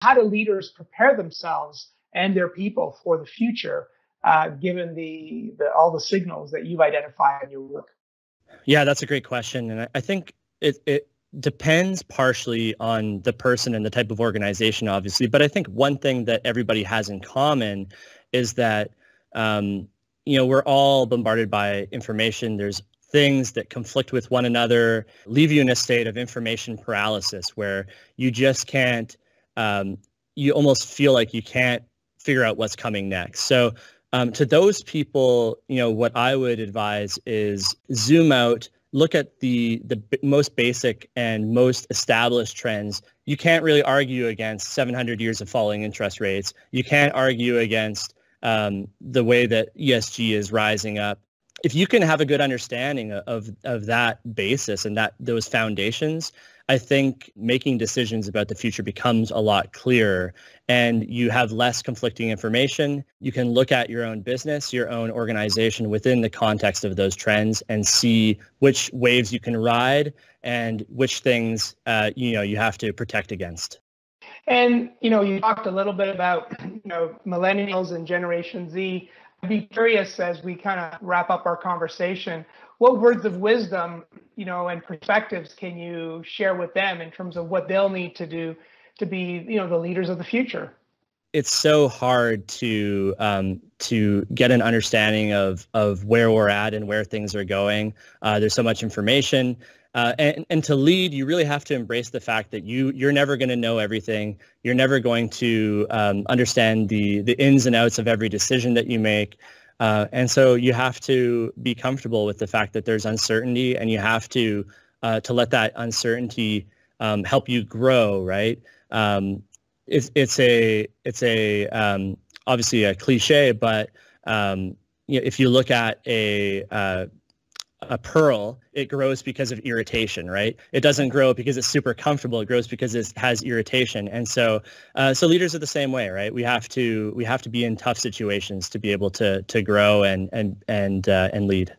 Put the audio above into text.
How do leaders prepare themselves and their people for the future, given the all the signals that you've identified in your work? Yeah, that's a great question. And I think it depends partially on the person and the type of organization, obviously. But I think one thing that everybody has in common is that, we're all bombarded by information. There's things that conflict with one another, leave you in a state of information paralysis where you just can't, you almost feel like you can't figure out what's coming next. So to those people, what I would advise is zoom out, look at the most basic and most established trends. You can't really argue against 700 years of falling interest rates. You can't argue against the way that ESG is rising up. If you can have a good understanding of that basis and those foundations, I think making decisions about the future becomes a lot clearer, and you have less conflicting information. You can look at your own business, your own organization within the context of those trends and see which waves you can ride and which things you have to protect against. And you talked a little bit about millennials and Generation Z. I'd be curious, as we kind of wrap up our conversation, what words of wisdom, and perspectives can you share with them in terms of what they'll need to do to be, the leaders of the future? It's so hard to get an understanding of where we're at and where things are going. There's so much information. And to lead, you really have to embrace the fact that you're never going to know everything. You're never going to understand the ins and outs of every decision that you make. And so you have to be comfortable with the fact that there's uncertainty, and you have to let that uncertainty help you grow, right? It's obviously a cliche, but if you look at a pearl, it grows because of irritation, right? It doesn't grow because it's super comfortable. It grows because it has irritation. And so leaders are the same way, right? We have to be in tough situations to be able to grow and lead.